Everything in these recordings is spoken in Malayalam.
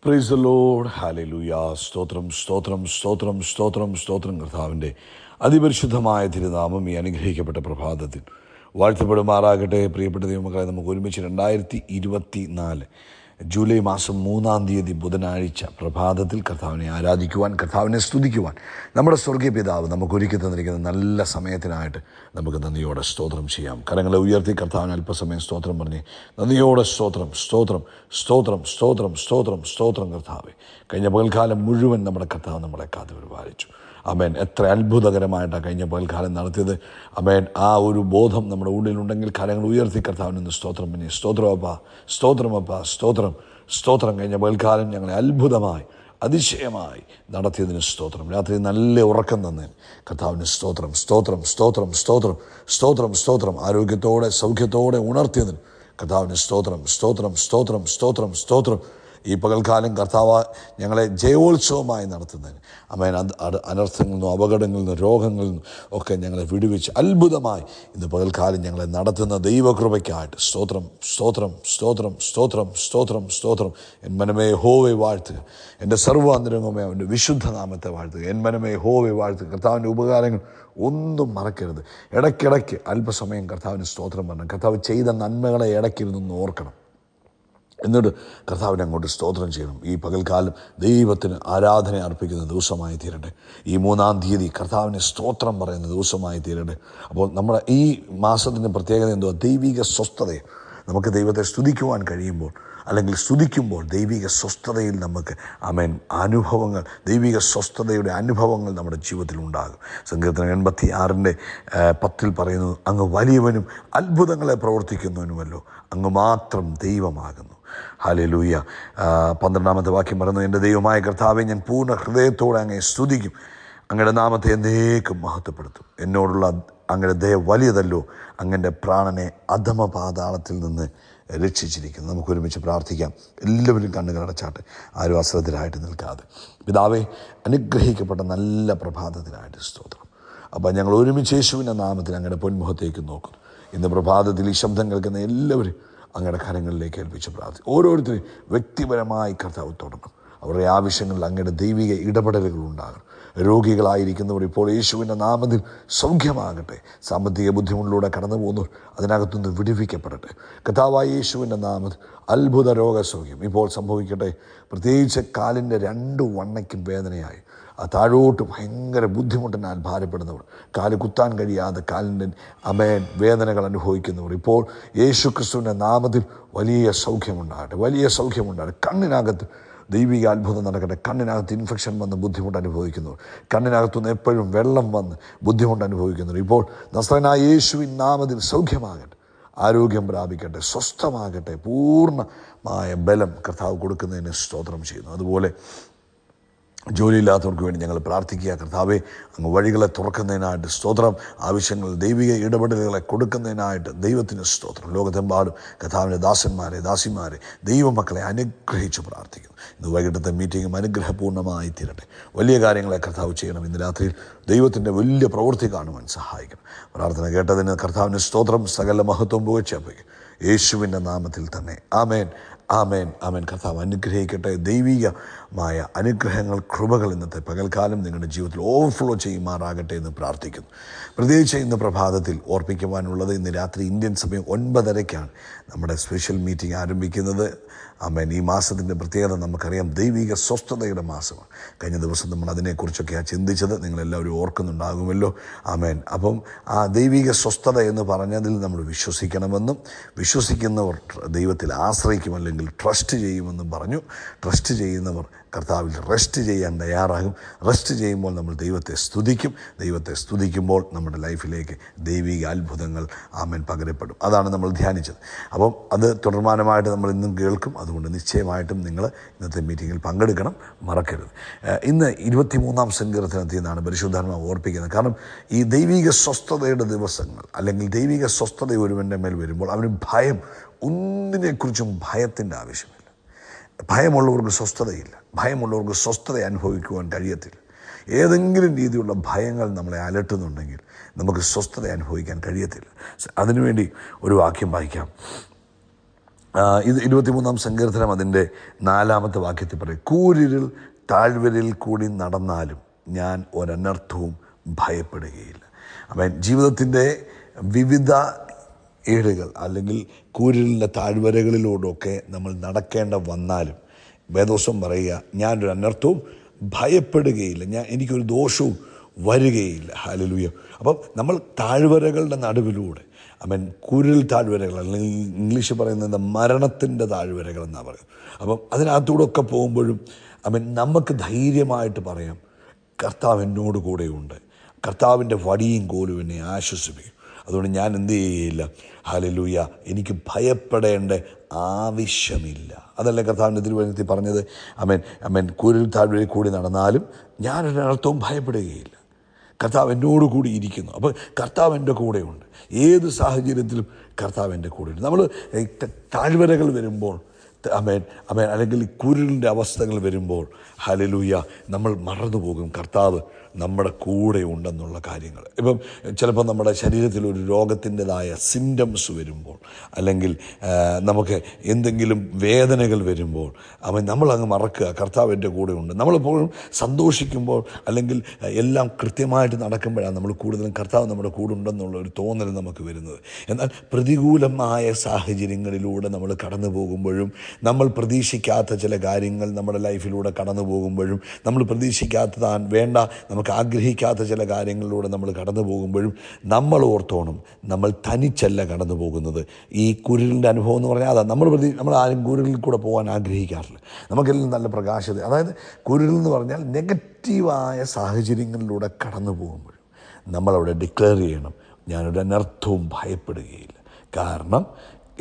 Praise the Lord. ഹല്ലേലൂയ. സ്തോത്രം സ്തോത്രം സ്തോത്രം സ്തോത്രം സ്തോത്രം. കർത്താവിൻ്റെ അതിപരിശുദ്ധമായ തിരുനാമം ഈ അനുഗ്രഹിക്കപ്പെട്ട പ്രഭാതത്തിൽ വാഴ്ത്തപ്പെടുമാറാകട്ടെ. പ്രിയപ്പെട്ട ദൈവമക്കളെ, നമുക്ക് ഒരുമിച്ച് 2024 ജൂലൈ മാസം 3-ാം തീയതി ബുധനാഴ്ച പ്രഭാതത്തിൽ കർത്താവിനെ ആരാധിക്കുവാൻ, കർത്താവിനെ സ്തുതിക്കുവാൻ നമ്മുടെ സ്വർഗീയ പിതാവ് നമുക്ക് ഒരുക്കി തന്നിരിക്കുന്ന നല്ല സമയത്തിനായിട്ട് നമുക്ക് നന്ദിയോടെ സ്തോത്രം ചെയ്യാം. കരങ്ങളെ ഉയർത്തി കർത്താവിന് അല്പസമയം സ്തോത്രം പറഞ്ഞ് നന്ദിയോടെ സ്തോത്രം സ്തോത്രം സ്തോത്രം സ്തോത്രം സ്തോത്രം സ്തോത്രം. കർത്താവെ, കഴിഞ്ഞ പകൽക്കാലം മുഴുവൻ നമ്മുടെ കർത്താവ് നമ്മളെ കാത്തു പരിപാലിച്ചു. അമേൻ. എത്ര അത്ഭുതകരമായിട്ടാണ് കഴിഞ്ഞ പകൽക്കാലം നടത്തിയത്. അമേൻ. ആ ഒരു ബോധം നമ്മുടെ ഉള്ളിലുണ്ടെങ്കിൽ കരങ്ങൾ ഉയർത്തി കർത്താവിന് സ്തോത്രം പിന്നെ സ്തോത്രമപ്പ സ്തോത്രമപ്പ സ്തോത്രം സ്തോത്രം. കഴിഞ്ഞ പകൽക്കാലം ഞങ്ങളെ അത്ഭുതമായി അതിശയമായി നടത്തിയതിന് സ്തോത്രം. രാത്രി നല്ല ഉറക്കം തന്നതിന് കർത്താവിന് സ്തോത്രം സ്തോത്രം സ്തോത്രം സ്തോത്രം സ്തോത്രം സ്തോത്രം. ആരോഗ്യത്തോടെ സൗഖ്യത്തോടെ ഉണർത്തിയതിന് കർത്താവിന് സ്തോത്രം സ്തോത്രം സ്തോത്രം സ്തോത്രം സ്തോത്രം. ഈ പകൽക്കാലം കർത്താവ് ഞങ്ങളെ ജയോത്സവമായി നടത്തുന്നതിന് അമേൻ. അനർത്ഥങ്ങളിൽ നിന്നും അപകടങ്ങളിൽ നിന്നും രോഗങ്ങളിൽ നിന്നും ഒക്കെ ഞങ്ങളെ വിടുവിച്ച് അത്ഭുതമായി ഇന്ന് പകൽക്കാലം ഞങ്ങളെ നടത്തുന്ന ദൈവകൃപയ്ക്കായിട്ട് സ്തോത്രം സ്തോത്രം സ്തോത്രം സ്തോത്രം സ്തോത്രം സ്തോത്രം. എൻ മനമേ യഹോവയെ വാഴ്ത്തുക, എൻ്റെ സർവ്വാന്തരംഗമേ അവൻ്റെ വിശുദ്ധ നാമത്തെ വാഴ്ത്തുക. എൻ മനമേ യഹോവയെ വാഴ്ത്തുക. കർത്താവിൻ്റെ ഉപകാരങ്ങൾ ഒന്നും മറക്കരുത്. ഇടയ്ക്കിടയ്ക്ക് അല്പസമയം കർത്താവിന് സ്തോത്രം പറഞ്ഞു. കർത്താവ് ചെയ്ത നന്മകളെ ഇടയ്ക്കിരുന്ന് ഓർക്കണം. എന്നിട്ട് കർത്താവിനെ അങ്ങോട്ട് സ്തോത്രം ചെയ്യണം. ഈ പകൽക്കാലം ദൈവത്തിന് ആരാധന അർപ്പിക്കുന്ന ദിവസമായി തീരട്ടെ. ഈ 3-ാം തീയതി കർത്താവിന് സ്തോത്രം പറയുന്ന ദിവസമായി തീരട്ടെ. അപ്പോൾ നമ്മുടെ ഈ മാസത്തിൻ്റെ പ്രത്യേകത എന്തുവാ? ദൈവിക സ്വസ്ഥതയെ. നമുക്ക് ദൈവത്തെ സ്തുതിക്കുവാൻ കഴിയുമ്പോൾ, അല്ലെങ്കിൽ സ്തുതിക്കുമ്പോൾ ദൈവിക സ്വസ്ഥതയിൽ നമുക്ക് അമേൻ അനുഭവങ്ങൾ, ദൈവിക സ്വസ്ഥതയുടെ അനുഭവങ്ങൾ നമ്മുടെ ജീവിതത്തിൽ ഉണ്ടാകും. സങ്കീർത്തനം 86:10 പറയുന്നു, അങ്ങ് വലിയവനും അത്ഭുതങ്ങളെ പ്രവർത്തിക്കുന്നവനുമല്ലോ, അങ്ങ് മാത്രം ദൈവമാകുന്നു. ഹല്ലേലൂയ. 12-ാമത്തെ വാക്യം പറയുന്നു, എൻ്റെ ദൈവമായ കർത്താവെ, ഞാൻ പൂർണ്ണ ഹൃദയത്തോടെ അങ്ങയെ സ്തുതിക്കും, അങ്ങയുടെ നാമത്തെ എന്നേക്കും മഹത്വപ്പെടുത്തും. എന്നോടുള്ള അങ്ങയുടെ ദയ വലിയതല്ലോ, അങ്ങൻ്റെ പ്രാണനെ അധമപാതാളത്തിൽ നിന്ന് രക്ഷിച്ചിരിക്കുന്നു. നമുക്ക് ഒരുമിച്ച് പ്രാർത്ഥിക്കാം. എല്ലാവരും കണ്ണുകൾ അടച്ചാട്ടെ, ആരും അശ്രദ്ധരായിട്ട് നിൽക്കാതെ. പിതാവേ, അനുഗ്രഹിക്കപ്പെട്ട നല്ല പ്രഭാതത്തിനായിട്ട് സ്തോത്രം. അപ്പം ഞങ്ങൾ ഒരുമിച്ച് യേശുവിൻ്റെ നാമത്തിൽ അങ്ങയുടെ പൊന്മുഖത്തേക്ക് നോക്കുന്നു. ഇന്ന് പ്രഭാതത്തിൽ ഈ ശബ്ദം കേൾക്കുന്ന എല്ലാവരും അങ്ങയുടെ കരങ്ങളിലേക്ക് ഏൽപ്പിച്ച് പ്രാർത്ഥിക്കും. ഓരോരുത്തരും വ്യക്തിപരമായി കർത്താവ് തൊടണം. അവരുടെ ആവശ്യങ്ങളിൽ അങ്ങയുടെ ദൈവിക ഇടപെടലുകൾ ഉണ്ടാകണം. രോഗികളായിരിക്കുന്നവർ ഇപ്പോൾ യേശുവിൻ്റെ നാമത്തിൽ സൗഖ്യമാകട്ടെ. സാമ്പത്തിക ബുദ്ധിമുട്ടിലൂടെ കടന്നു പോകുന്നവർ അതിനകത്തുനിന്ന് വിടുവിക്കപ്പെടട്ടെ. കർത്താവായ യേശുവിൻ്റെ നാമത്തിൽ അത്ഭുത രോഗസൗഖ്യം ഇപ്പോൾ സംഭവിക്കട്ടെ. പ്രത്യേകിച്ച് കാലിൻ്റെ 2 വണ്ണയ്ക്കും വേദനയായി താഴോട്ട് ഭയങ്കര ബുദ്ധിമുട്ടിനാൽ ഭാരപ്പെടുന്നവർ, കാല് കുത്താൻ കഴിയാതെ കാലിൻ്റെ അമേൻ വേദനകൾ അനുഭവിക്കുന്നവർ ഇപ്പോൾ യേശു ക്രിസ്തുവിൻ്റെ നാമത്തിൽ വലിയ സൗഖ്യമുണ്ടാകട്ടെ, വലിയ സൗഖ്യമുണ്ടാകട്ടെ. കണ്ണിനകത്ത് ദൈവിക അത്ഭുതം നടക്കട്ടെ. കണ്ണിനകത്ത് ഇൻഫെക്ഷൻ വന്ന് ബുദ്ധിമുട്ട് അനുഭവിക്കുന്നവർ, കണ്ണിനകത്തുനിന്ന് എപ്പോഴും വെള്ളം വന്ന് ബുദ്ധിമുട്ട് അനുഭവിക്കുന്നവർ ഇപ്പോൾ നസ്രയനായ യേശുവിൻ നാമത്തിൽ സൗഖ്യമാകട്ടെ, ആരോഗ്യം പ്രാപിക്കട്ടെ, സ്വസ്ഥമാകട്ടെ. പൂർണ്ണമായ ബലം കർത്താവ് കൊടുക്കുന്നതിന് സ്തോത്രം ചെയ്യുന്നു. അതുപോലെ ജോലിയില്ലാത്തവർക്ക് വേണ്ടി ഞങ്ങൾ പ്രാർത്ഥിക്കുക. കർത്താവെ, അങ്ങ് വഴികളെ തുറക്കുന്നതിനായിട്ട് സ്തോത്രം. ആവശ്യങ്ങൾ ദൈവിക ഇടപെടലുകളെ കൊടുക്കുന്നതിനായിട്ട് ദൈവത്തിന് സ്തോത്രം. ലോകത്തെമ്പാടും കർത്താവിൻ്റെ ദാസന്മാരെ ദാസിമാരെ ദൈവമക്കളെ അനുഗ്രഹിച്ച് പ്രാർത്ഥിക്കുന്നു. ഇന്ന് വൈകിട്ടത്തെ മീറ്റിംഗും അനുഗ്രഹപൂർണ്ണമായി തീരട്ടെ. വലിയ കാര്യങ്ങളെ കർത്താവ് ചെയ്യണം. ഇന്ന് രാത്രിയിൽ ദൈവത്തിൻ്റെ വലിയ പ്രവൃത്തി കാണുവാൻ സഹായിക്കണം. പ്രാർത്ഥന കേട്ടതിന് കർത്താവിന് സ്തോത്രം. സകല മഹത്വം പുകഴ്ചയ്ക്കും യേശുവിൻ്റെ നാമത്തിൽ തന്നെ. ആമേൻ ആമേൻ ആമേൻ. കർത്താവ് അനുഗ്രഹിക്കട്ടെ. ദൈവികമായ അനുഗ്രഹങ്ങൾ, കൃപകൾ ഇന്നത്തെ പകൽക്കാലം നിങ്ങളുടെ ജീവിതത്തിൽ ഓവർഫ്ലോ ചെയ്യുമാറാകട്ടെ എന്ന് പ്രാർത്ഥിക്കുന്നു. പ്രത്യേകിച്ച് ഇന്ന് പ്രഭാതത്തിൽ ഓർപ്പിക്കുവാനുള്ളത്, ഇന്ന് രാത്രി ഇന്ത്യൻ സമയം 9:30 നമ്മുടെ സ്പെഷ്യൽ മീറ്റിംഗ് ആരംഭിക്കുന്നത്. ആമേൻ. ഈ മാസത്തിൻ്റെ പ്രത്യേകത നമുക്കറിയാം, ദൈവിക സ്വസ്ഥതയുടെ മാസമാണ്. കഴിഞ്ഞ ദിവസം നമ്മൾ അതിനെക്കുറിച്ചൊക്കെയാണ് ചിന്തിച്ചത്. നിങ്ങളെല്ലാവരും ഓർക്കുന്നുണ്ടാകുമല്ലോ. ആമേൻ. അപ്പം ആ ദൈവിക സ്വസ്ഥത എന്ന് പറഞ്ഞതിൽ നമ്മൾ വിശ്വസിക്കണമെന്നും, വിശ്വസിക്കുന്നവർ ദൈവത്തിൽ ആശ്രയിക്കും, അല്ലെങ്കിൽ ട്രസ്റ്റ് ചെയ്യുമെന്നും പറഞ്ഞു. ട്രസ്റ്റ് ചെയ്യുന്നവർ കർത്താവിൽ റെസ്റ്റ് ചെയ്യാൻ തയ്യാറാകും. റെസ്റ്റ് ചെയ്യുമ്പോൾ നമ്മൾ ദൈവത്തെ സ്തുതിക്കും. ദൈവത്തെ സ്തുതിക്കുമ്പോൾ നമ്മുടെ ലൈഫിലേക്ക് ദൈവിക അത്ഭുതങ്ങൾ ആമേൻ പകരപ്പെടും. അതാണ് നമ്മൾ ധ്യാനിച്ചത്. അപ്പം അത് തുടർമാനമായിട്ട് നമ്മൾ ഇന്നും കേൾക്കും. അതുകൊണ്ട് നിശ്ചയമായിട്ടും നിങ്ങൾ ഇന്നത്തെ മീറ്റിങ്ങിൽ പങ്കെടുക്കണം, മറക്കരുത്. ഇന്ന് 23-ാം സങ്കീർത്തനത്തിൽ നിന്നാണ് പരിശുദ്ധാത്മാവ് ഓർപ്പിക്കുന്നത്. കാരണം ഈ ദൈവിക സ്വസ്ഥതയുടെ ദിവസങ്ങൾ, അല്ലെങ്കിൽ ദൈവിക സ്വസ്ഥത ഒരുവൻ്റെ മേൽ വരുമ്പോൾ അവന് ഭയം, ഒന്നിനെക്കുറിച്ചും ഭയത്തിൻ്റെ ആവശ്യമില്ല. ഭയമുള്ളവർക്ക് സ്വസ്ഥതയില്ല. ഭയമുള്ളവർക്ക് സ്വസ്ഥത അനുഭവിക്കുവാൻ കഴിയത്തില്ല. ഏതെങ്കിലും രീതിയിലുള്ള ഭയങ്ങൾ നമ്മളെ അലട്ടുന്നുണ്ടെങ്കിൽ നമുക്ക് സ്വസ്ഥത അനുഭവിക്കാൻ കഴിയത്തില്ല. അതിനുവേണ്ടി ഒരു വാക്യം വായിക്കാം. ഇത് 23-ാം സങ്കീർത്തനം അതിൻ്റെ 4-ാമത്തെ വാക്യത്തിൽ പറയും, കൂരിരുൾ താഴ്വരയിൽ കൂടി നടന്നാലും ഞാൻ ഒരനർത്ഥവും ഭയപ്പെടുകയില്ല. അപ്പം ജീവിതത്തിൻ്റെ വിവിധ ഏടുകൾ അല്ലെങ്കിൽ കൂരിരുളിൻ്റെ താഴ്വരകളിലൂടെയൊക്കെ നമ്മൾ നടക്കേണ്ട വന്നാലും വേദോസം പറയുക, ഞാനൊരു അനർത്ഥവും ഭയപ്പെടുകയില്ല, എനിക്കൊരു ദോഷവും വരികയില്ല. ഹല്ലേലൂയ. അപ്പം നമ്മൾ താഴ്വരകളുടെ നടുവിലൂടെ, കൂരിരുൾ താഴ്വരകൾ, അല്ലെങ്കിൽ ഇംഗ്ലീഷ് പറയുന്നത് മരണത്തിൻ്റെ താഴ്വരകൾ എന്നാണ് പറയുന്നത്. അപ്പം അതിനകത്തൂടെ ഒക്കെ പോകുമ്പോഴും നമുക്ക് ധൈര്യമായിട്ട് പറയാം, കർത്താവ് എന്നോട് കൂടെയുണ്ട്, കർത്താവിൻ്റെ വടിയും കോലും എന്നെ ആശ്വസിപ്പിക്കും. അതുകൊണ്ട് ഞാൻ എന്ത് ചെയ്യുകയില്ല, ഹല്ലേലൂയ, എനിക്ക് ഭയപ്പെടേണ്ട ആവശ്യമില്ല. അതല്ലേ കർത്താവിൻ്റെ തിരുവചനത്തിൽ പറഞ്ഞത്, കൂരിരുൾ താഴ്വരയിൽ കൂടി നടന്നാലും ഞാനൊരർത്ഥവും ഭയപ്പെടുകയില്ല, കർത്താവ് എന്നോട് കൂടി ഇരിക്കുന്നു. അപ്പോൾ കർത്താവ് എൻ്റെ കൂടെയുണ്ട്. ഏത് സാഹചര്യത്തിലും കർത്താവ് എൻ്റെ കൂടെയുണ്ട്. നമ്മൾ താഴ്വരകൾ വരുമ്പോൾ, അല്ലെങ്കിൽ കൂരിരുളിൻ്റെ അവസ്ഥകൾ വരുമ്പോൾ, ഹല്ലേലൂയ, നമ്മൾ മറന്നുപോകും കർത്താവ് നമ്മുടെ കൂടെ ഉണ്ടെന്നുള്ള കാര്യങ്ങൾ. ഇപ്പം ചിലപ്പോൾ നമ്മുടെ ശരീരത്തിൽ ഒരു രോഗത്തിൻ്റെതായ സിംറ്റംസ് വരുമ്പോൾ, അല്ലെങ്കിൽ നമുക്ക് എന്തെങ്കിലും വേദനകൾ വരുമ്പോൾ നമ്മളങ്ങ് മറക്കുക കർത്താവ് എൻ്റെ കൂടെ ഉണ്ട്. നമ്മളെപ്പോഴും സന്തോഷിക്കുമ്പോൾ അല്ലെങ്കിൽ എല്ലാം കൃത്യമായിട്ട് നടക്കുമ്പോഴാണ് നമ്മൾ കൂടുതലും കർത്താവ് നമ്മുടെ കൂടെ ഉണ്ടെന്നുള്ള ഒരു തോന്നൽ നമുക്ക് വരുന്നത്. എന്നാൽ പ്രതികൂലമായ സാഹചര്യങ്ങളിലൂടെ നമ്മൾ കടന്നു പോകുമ്പോഴും, നമ്മൾ പ്രതീക്ഷിക്കാത്ത ചില കാര്യങ്ങൾ നമ്മുടെ ലൈഫിലൂടെ കടന്നു പോകുമ്പോഴും, നമ്മൾ പ്രതീക്ഷിക്കാത്ത വേണ്ട നമുക്ക് ആഗ്രഹിക്കാത്ത ചില കാര്യങ്ങളിലൂടെ നമ്മൾ കടന്നു പോകുമ്പോഴും നമ്മൾ ഓർത്തോണം, നമ്മൾ തനിച്ചല്ല കടന്നു പോകുന്നത്. ഈ കുരുളിൻ്റെ അനുഭവം എന്ന് പറഞ്ഞാൽ അതാ, നമ്മൾ ആരും കുരുളിൽ കൂടെ പോകാൻ ആഗ്രഹിക്കാറില്ല. നമുക്കെല്ലാം നല്ല പ്രകാശത, അതായത് കുരുൾ എന്ന് പറഞ്ഞാൽ നെഗറ്റീവായ സാഹചര്യങ്ങളിലൂടെ കടന്നു പോകുമ്പോഴും നമ്മളവിടെ ഡിക്ലെയർ ചെയ്യണം, ഞാനൊരു അനർത്ഥവും ഭയപ്പെടുകയില്ല, കാരണം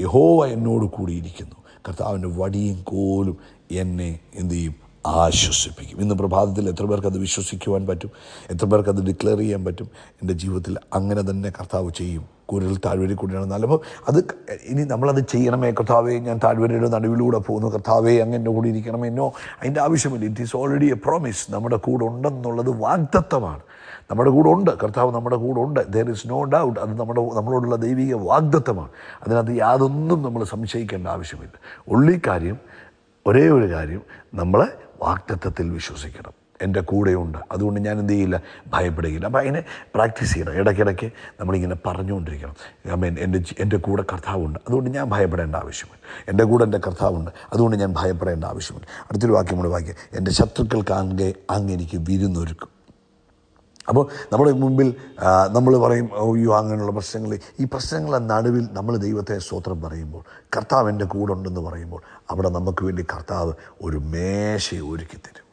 യഹോവ എന്നോട് കൂടിയിരിക്കുന്നു, കർത്താവിൻ്റെ വടിയും കോലും എന്നെ എന്തു ചെയ്യും, ആശ്വസിപ്പിക്കും. ഇന്ന് പ്രഭാതത്തിൽ എത്ര പേർക്ക് അത് വിശ്വസിക്കുവാൻ പറ്റും? എത്ര പേർക്ക് അത് ഡിക്ലെയർ ചെയ്യാൻ പറ്റും? എൻ്റെ ജീവിതത്തിൽ അങ്ങനെ തന്നെ കർത്താവ് ചെയ്യും. കൂരിരുൾ താഴ്വരയിൽ കൂടിയാണ്. അപ്പോൾ അത് ഇനി നമ്മളത് ചെയ്യണമേ, കർത്താവേ ഞാൻ താഴ്വരയുടെ നടുവിലൂടെ പോകുന്നു, കർത്താവേ അങ്ങ് എൻ്റെ കൂടെ ഇരിക്കണമെന്നോ അതിൻ്റെ ആവശ്യമില്ല. It is already A promise. നമ്മുടെ കൂടെ ഉണ്ടെന്നുള്ളത് വാഗ്ദത്തമാണ്. നമ്മുടെ കൂടെ ഉണ്ട്, കർത്താവ് നമ്മുടെ കൂടെ ഉണ്ട്. There is no doubt. അത് നമ്മളോടുള്ള ദൈവിക വാഗ്ദത്തമാണ്. അതിനകത്ത് യാതൊന്നും നമ്മൾ സംശയിക്കേണ്ട ആവശ്യമില്ല. ഒരേ ഒരു കാര്യം, നമ്മൾ വാഗ്ദത്തത്തിൽ വിശ്വസിക്കണം. എൻ്റെ കൂടെയുണ്ട്, അതുകൊണ്ട് ഞാൻ എന്ത് ചെയ്യില്ല, ഭയപ്പെടുകയില്ല. അപ്പോൾ അതിനെ പ്രാക്ടീസ് ചെയ്യണം. ഇടയ്ക്കിടയ്ക്ക് നമ്മളിങ്ങനെ പറഞ്ഞുകൊണ്ടിരിക്കണം, എൻ്റെ കൂടെ കർത്താവുണ്ട്, അതുകൊണ്ട് ഞാൻ ഭയപ്പെടേണ്ട ആവശ്യമില്ല. എൻ്റെ കൂടെ എൻ്റെ കർത്താവുണ്ട്, അതുകൊണ്ട് ഞാൻ ഭയപ്പെടേണ്ട ആവശ്യമില്ല. അടുത്തൊരു വാക്യം കൂടെ വായിക്കുക, എൻ്റെ ശത്രുക്കൾ കാണുക അങ്ങ് എനിക്ക് വിരുന്നൊരുക്കും. അപ്പോൾ നമ്മുടെ മുമ്പിൽ നമ്മൾ പറയും, അയ്യോ അങ്ങനെയുള്ള പ്രശ്നങ്ങൾ, ഈ പ്രശ്നങ്ങളുടെ നടുവിൽ നമ്മൾ ദൈവത്തെ സ്തോത്രം പറയുമ്പോൾ, കർത്താവ് എൻ്റെ കൂടെ ഉണ്ടെന്ന് പറയുമ്പോൾ, അവിടെ നമുക്ക് വേണ്ടി കർത്താവ് ഒരു മേശ ഒരുക്കി തരും.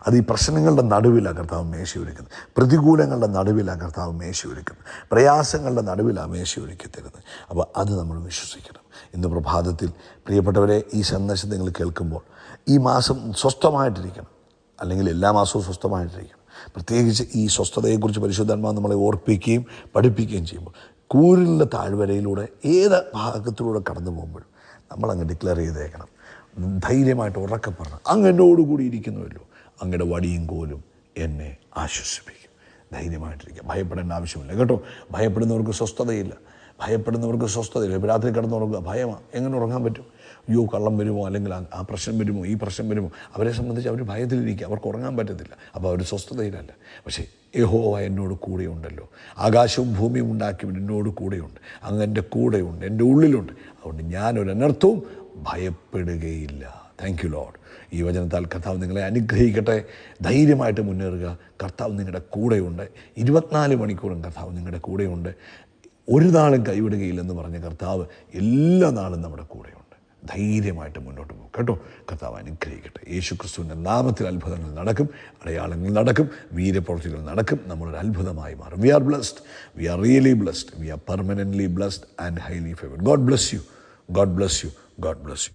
അത് ഈ പ്രശ്നങ്ങളുടെ നടുവിലാണ് കർത്താവ് മേശ ഒരുക്കുന്നത്, പ്രതികൂലങ്ങളുടെ നടുവിലാണ് കർത്താവ് മേശ ഒരുക്കുന്നത്, പ്രയാസങ്ങളുടെ നടുവിലാണ് മേശ ഒരുക്കി തരുന്നത്. അപ്പോൾ അത് നമ്മൾ വിശ്വസിക്കണം. ഇന്ന് പ്രഭാതത്തിൽ പ്രിയപ്പെട്ടവരെ, ഈ സന്ദേശം നിങ്ങൾ കേൾക്കുമ്പോൾ ഈ മാസം സ്വസ്ഥമായിട്ടിരിക്കണം, അല്ലെങ്കിൽ എല്ലാ മാസവും സ്വസ്ഥമായിട്ടിരിക്കണം. പ്രത്യേകിച്ച് ഈ സ്വസ്ഥതയെക്കുറിച്ച് പരിശുദ്ധാത്മാവ് നമ്മളെ ഓർപ്പിക്കുകയും പഠിപ്പിക്കുകയും ചെയ്യുമ്പോൾ, കൂരിരുളിൻ്റെ താഴ്വരയിലൂടെ ഏത് ഭാഗത്തിലൂടെ കടന്നു പോകുമ്പോഴും നമ്മളങ്ങ് ഡിക്ലെയർ ചെയ്തേക്കണം, ധൈര്യമായിട്ട് ഉറക്കെ പറഞ്ഞു, അങ്ങ് എന്നോടുകൂടി ഇരിക്കുന്നുവല്ലോ, അങ്ങയുടെ വടിയും കോലും എന്നെ ആശ്വസിപ്പിക്കും. ധൈര്യമായിട്ടിരിക്കുക, ഭയപ്പെടേണ്ട ആവശ്യമില്ല കേട്ടോ. ഭയപ്പെടുന്നവർക്ക് സ്വസ്ഥതയില്ല. ഇപ്പോൾ രാത്രി കിടന്നുറങ്ങുക ഭയമാണ്. എങ്ങനെ ഉറങ്ങാൻ പറ്റും? അയ്യോ കള്ളം വരുമോ, അല്ലെങ്കിൽ ആ പ്രശ്നം വരുമോ, ഈ പ്രശ്നം വരുമോ? അവരെ സംബന്ധിച്ച് അവർ ഭയത്തിലിരിക്കുക, അവർക്ക് ഉറങ്ങാൻ പറ്റത്തില്ല. അപ്പോൾ അവർ സ്വസ്ഥതയിലല്ല. പക്ഷേ യഹോവ എന്നോട് കൂടെയുണ്ടല്ലോ, ആകാശവും ഭൂമിയും ഉണ്ടാക്കിയവൻ എന്നോട് കൂടെയുണ്ട്, അങ്ങ് എൻ്റെ കൂടെയുണ്ട്, എൻ്റെ ഉള്ളിലുണ്ട്, അതുകൊണ്ട് ഞാനൊരു അനർത്ഥവും ഭയപ്പെടുകയില്ല. Thank you Lord. ഈ വചനത്താൽ കർത്താവ് നിങ്ങളെ അനുഗ്രഹിക്കട്ടെ. ധൈര്യമായിട്ട് മുന്നേറുക. കർത്താവ് നിങ്ങളുടെ കൂടെയുണ്ട്. 24 മണിക്കൂറും കർത്താവ് നിങ്ങളുടെ കൂടെയുണ്ട്. ഒരു നാളും കൈവിടുകയില്ലെന്ന് പറഞ്ഞ കർത്താവ് എല്ലാ നാളും നമ്മുടെ കൂടെയുണ്ട്. ധൈര്യമായിട്ട് മുന്നോട്ട് പോകും കേട്ടോ. കർത്താവ് അനുഗ്രഹിക്കട്ടെ. യേശു ക്രിസ്തുവിൻ്റെ നാമത്തിൽ അത്ഭുതങ്ങൾ നടക്കും, അടയാളങ്ങൾ നടക്കും, വീര്യപ്രവൃത്തികൾ നടക്കും. നമ്മളൊരു അത്ഭുതമായി മാറും. We are blessed, we are really blessed, we are permanently blessed and highly favoured. God bless you, God bless you, God bless U.